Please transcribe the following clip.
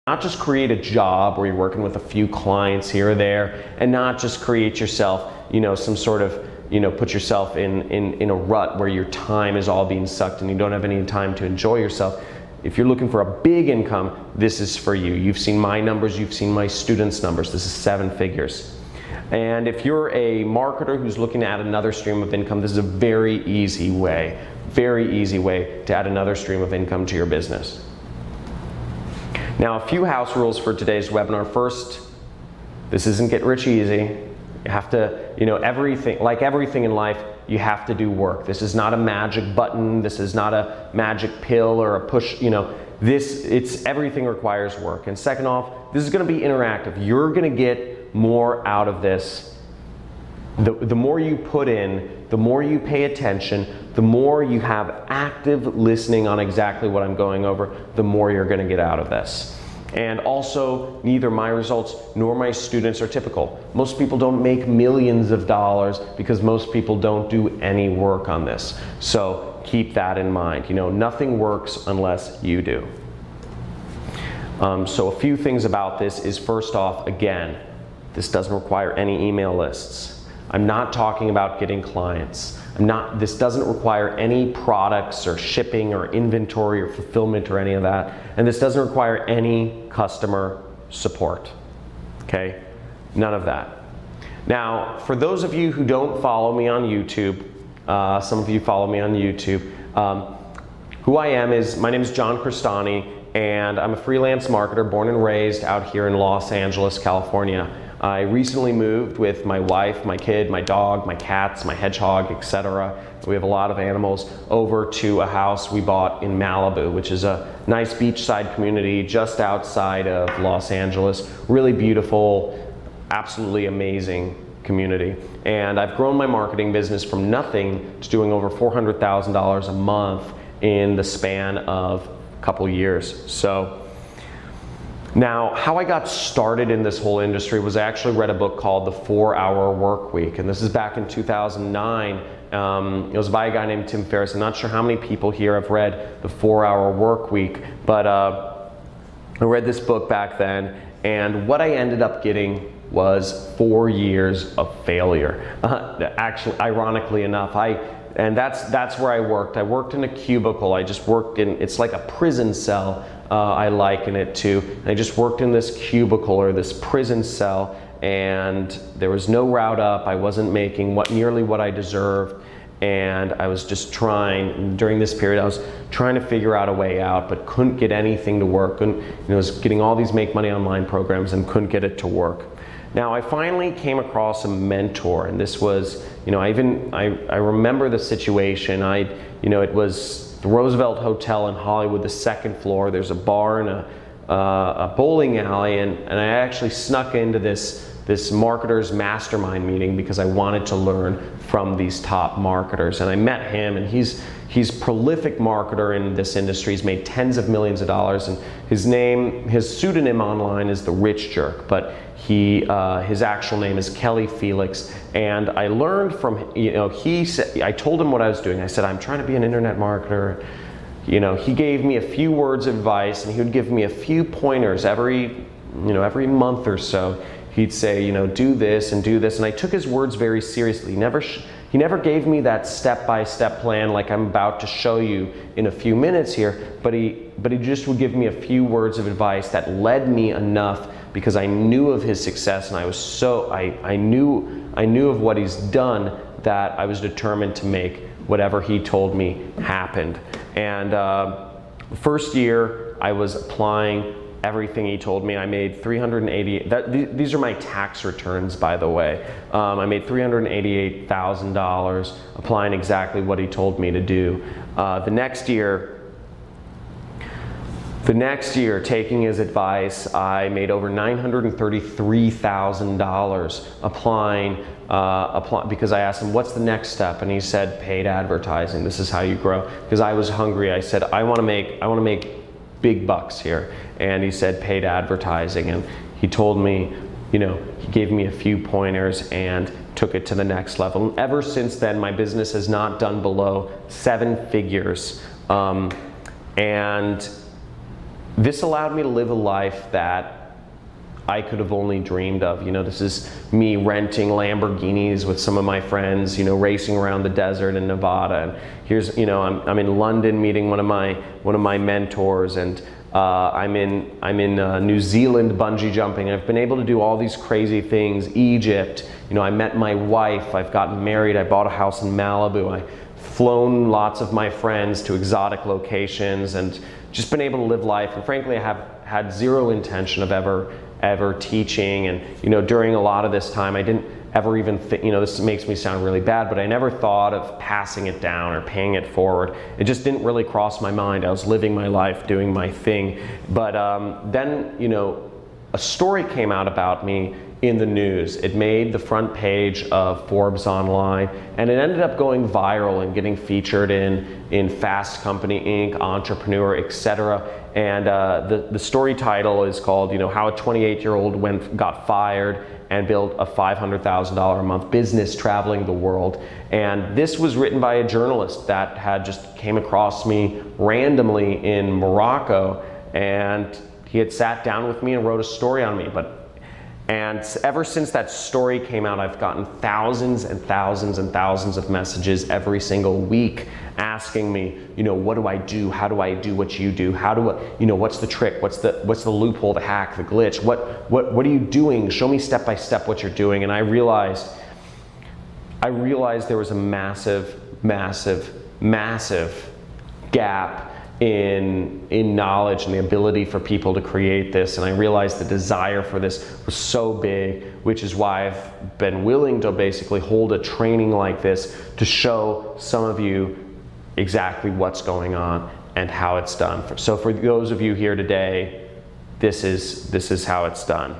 Not just create a job where you're working with a few clients here or there, and not just create yourself, some sort of, put yourself in a rut where your time is all being sucked and you don't have any time to enjoy yourself. If you're looking for a big income, this is for you. You've seen my numbers, you've seen my students' numbers. This is 7 figures. And if you're a marketer who's looking to add another stream of income, this is a very easy way to add another stream of income to your business. Now, a few house rules for today's webinar. First, this isn't get rich easy. You have to, like everything in life, you have to do work. This is not a magic button. This is not a magic pill or a push, everything requires work. And second off, this is gonna be interactive. You're gonna get more out of this. The more you put in, the more you pay attention, the more you have active listening on exactly what I'm going over, the more you're gonna get out of this. And also, neither my results nor my students are typical. Most people don't make millions of dollars because most people don't do any work on this. So keep that in mind. Nothing works unless you do. So a few things about this is, first off, again, this doesn't require any email lists. I'm not talking about getting clients. This doesn't require any products or shipping or inventory or fulfillment or any of that. And this doesn't require any customer support, okay? None of that. Now, for those of you who don't follow me on YouTube, some of you follow me on YouTube, who I am is, my name is John Crestani, and I'm a freelance marketer born and raised out here in Los Angeles, California. I recently moved with my wife, my kid, my dog, my cats, my hedgehog, etc. We have a lot of animals over to a house we bought in Malibu, which is a nice beachside community just outside of Los Angeles. Really beautiful, absolutely amazing community. And I've grown my marketing business from nothing to doing over $400,000 a month in the span of a couple years. So now, how I got started in this whole industry was I actually read a book called The 4-Hour Work Week, and this is back in 2009. It was by a guy named Tim Ferriss. I'm not sure how many people here have read The 4-Hour Work Week, but I read this book back then, and what I ended up getting was 4 years of failure. Actually, ironically enough, and that's where I worked. I worked in a cubicle. I just worked in, it's like a prison cell, I liken it to. And I just worked in this cubicle or this prison cell, and there was no route up. I wasn't making nearly what I deserved, and I was just trying, during this period, I was trying to figure out a way out, but couldn't get anything to work. And I was getting all these make money online programs and couldn't get it to work. Now, I finally came across a mentor, and this was, I remember the situation. It was the Roosevelt Hotel in Hollywood, the 2nd floor. There's a bar and a bowling alley, and I actually snuck into this marketer's mastermind meeting because I wanted to learn from these top marketers. And I met him, and he's a prolific marketer in this industry. He's made tens of millions of dollars, and his pseudonym online is The Rich Jerk, but his actual name is Kelly Felix. And I learned from, he said, I told him what I was doing. I said, I'm trying to be an internet marketer. He gave me a few words of advice, and he would give me a few pointers every month or so. He'd say, do this and do this, and I took his words very seriously. He never gave me that step-by-step plan like I'm about to show you in a few minutes here, but he just would give me a few words of advice that led me enough, because I knew of his success, and I knew of what he's done, that I was determined to make whatever he told me happen. And the first year I was applying everything he told me. I made these are my tax returns, by the way. I made $388,000 applying exactly what he told me to do. The next year, taking his advice, I made over $933,000 applying, because I asked him, what's the next step? And he said, paid advertising. This is how you grow. Because I was hungry. I said, I want to make big bucks here. And he said, paid advertising. And he told me, he gave me a few pointers and took it to the next level. And ever since then, my business has not done below 7 figures. And this allowed me to live a life that I could have only dreamed of. You know, this is me renting Lamborghinis with some of my friends, you know, racing around the desert in Nevada. And here's, you know, I'm in London meeting one of my mentors, and I'm in New Zealand bungee jumping. I've been able to do all these crazy things. Egypt, you know, I met my wife. I've gotten married. I bought a house in Malibu. I've flown lots of my friends to exotic locations, and just been able to live life. And frankly, I have had zero intention of ever teaching. And you know, during a lot of this time, I didn't ever even think, you know, this makes me sound really bad, but I never thought of passing it down or paying it forward. It just didn't really cross my mind. I was living my life, doing my thing. But then, you know, a story came out about me in the news. It made the front page of Forbes Online, and it ended up going viral and getting featured in Fast Company Inc., Entrepreneur, etc. And the story title is called, you know, how a 28-year-old got fired and built a $500,000 a month business traveling the world. And this was written by a journalist that had just came across me randomly in Morocco, and he had sat down with me and wrote a story on me. And ever since that story came out, I've gotten thousands and thousands and thousands of messages every single week asking me, you know, what do I do? How do I do what you do? How do I, you know, what's the trick? What's the loophole, the hack, the glitch? What are you doing? Show me step by step what you're doing. And I realized there was a massive, massive, massive gap in knowledge and the ability for people to create this. And I realized the desire for this was so big, which is why I've been willing to basically hold a training like this to show some of you exactly what's going on and how it's done. So for those of you here today, this is how it's done.